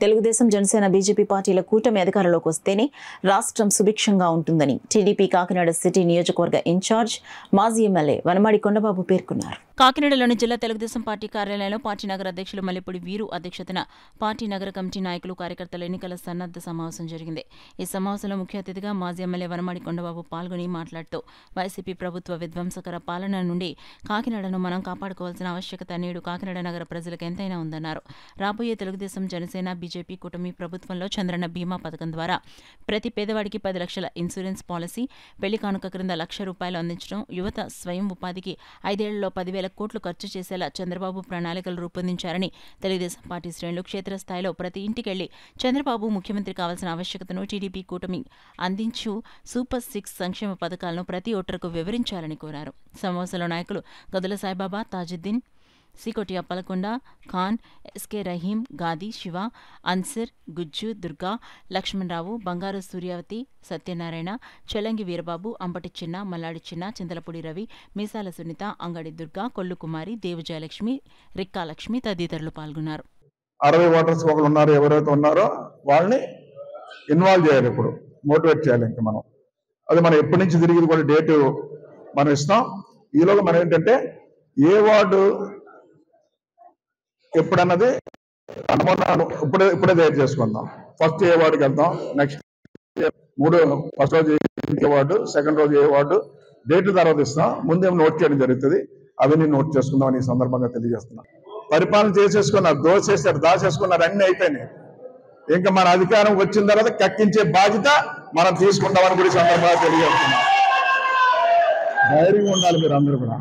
Telugu Desam Janasena BJP పార్టీల కూటమి అధికారంలోకి వస్తేనే రాష్ట్రం సుభిక్షంగా ఉంటుందని టీడీపీ కాకినాడ సిటీ నియోజకవర్గ ఇన్ఛార్జ్ మాజీ ఎమ్మెల్యే వనమాడి కొండబాబు పేర్కొన్నారు. కాకినాడలోని జిల్లా తెలుగుదేశం పార్టీ కార్యాలయంలో పార్టీ నగర అధ్యక్షులు మల్లెపూడి వీరు అధ్యక్షతన పార్టీ నగర కమిటీ నాయకులు కార్యకర్తల ఎన్నికల సన్నద్ధ సమావేశం జరిగింది. ఈ సమావేశంలో ముఖ్య అతిథిగా మాజీ ఎమ్మెల్యే వనమాడి కొండబాబు పాల్గొని మాట్లాడుతూ వైసీపీ ప్రభుత్వ విధ్వంసకర పాలన నుండి కాకినాడను మనం కాపాడుకోవాల్సిన ఆవశ్యకత నేడు కాకినాడ నగర ప్రజలకు ఎంతైనా ఉందన్నారు. రాబోయే తెలుగుదేశం జనసేన బీజేపీ కూటమి ప్రభుత్వంలో చంద్రన్న బీమా పథకం ద్వారా ప్రతి పేదవాడికి 10 లక్షల ఇన్సూరెన్స్ పాలసీ, పెళ్లి కానుక క్రింద ₹1,00,000 అందించడం, యువత స్వయం ఉపాధికి 5 ఏళ్లలో 10,000 కోట్లు ఖర్చు చేసేలా చంద్రబాబు ప్రణాళికలు రూపొందించారని తెలుగుదేశం పార్టీ శ్రేణులు క్షేత్రస్థాయిలో ప్రతి ఇంటికెళ్లి చంద్రబాబు ముఖ్యమంత్రి కావాల్సిన ఆవశ్యకతను టీడీపీ కూటమి అందించు సూపర్ 6 సంక్షేమ పథకాలను ప్రతి ఓటరుకు వివరించాలని కోరారు. సమావేశంలో నాయకులు గదుల సాయిబాబా, తాజుద్దీన్, సికోటి అప్పలకొండ, ఖాన్, ఎస్కే రహీం, గాది, శివ, అన్సర్, గుజ్జు, దుర్గా, లక్ష్మణరావు, బంగారు సూర్యావతి, సత్యనారాయణ, చెలంగి వీరబాబు, అంబటి చిన్న, మల్లాడి చిన్న, చింతలపూడి రవి, మీసాల సునీత, అంగడి దుర్గా, కొల్లు కుమారి, దేవజయలక్ష్మి, రిక్కాలక్ష్మి తదితరులు పాల్గొన్నారు. 60 ఓటర్స్ ఒకరు ఉన్నారు, ఎవరైతే ఉన్నారో వాళ్ళని ఇన్వాల్వ్ చేయాలి, ఇప్పుడు మోటివేట్ చేయాలి. ఇంకా మనం అది మనం ఎప్పటి నుంచి తిరిగి కూడా డేటు మనం ఇస్తాం. ఈలోగా మనం ఏంటంటే ఏ వార్డు ఎప్పుడన్నది ఇప్పుడే తయారు చేసుకుందాం. ఫస్ట్ ఏ వార్డుకి వెళ్దాం, నెక్స్ట్ ఫస్ట్ రోజు ఏ వార్డు, సెకండ్ రోజు ఏ వార్డు, డేట్లు తర్వాత ఇస్తాం. ముందేమో నోట్ చేయడం జరుగుతుంది. అవన్నీ నోట్ చేసుకుందామని ఈ సందర్భంగా తెలియజేస్తున్నాం. పరిపాలన చేసేసుకున్నారు, దాచేసుకున్నారు, అన్ని అయిపోయినాయి. ఇంకా మన అధికారం వచ్చిన తర్వాత కక్కించే బాధ్యత మనం తీసుకుంటామని కూడా ఈ సందర్భంగా తెలియజేస్తున్నాం. ధైర్యంగా ఉండాలి, మీరు అందరూ కూడా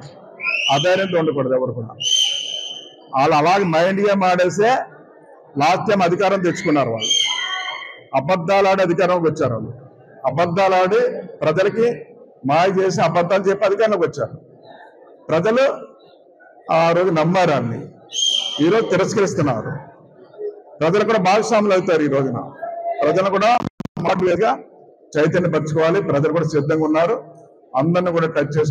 అధైర్యంతో ఉండకూడదు. ఎవరు కూడా వాళ్ళు అలాగే మైండ్గా మాడేసే లాస్ట్ టైం అధికారం తెచ్చుకున్నారు. వాళ్ళు అబద్ధాలు ఆడి అధికారంలోకి వచ్చారు. వాళ్ళు అబద్ధాలు ఆడి ప్రజలకి మాయ చేసి అబద్ధాలు చెప్పి అధికారంలోకి వచ్చారు. ప్రజలు ఆ రోజు నమ్మారు, అన్ని ఈరోజు తిరస్కరిస్తున్నారు. ప్రజలు కూడా భాగస్వాములు అవుతారు. ఈ రోజున ప్రజలు కూడా మోటివేట్గా చైతన్యపరచుకోవాలి. ప్రజలు కూడా సిద్ధంగా ఉన్నారు. అందరిని కూడా టచ్ చేసుకుని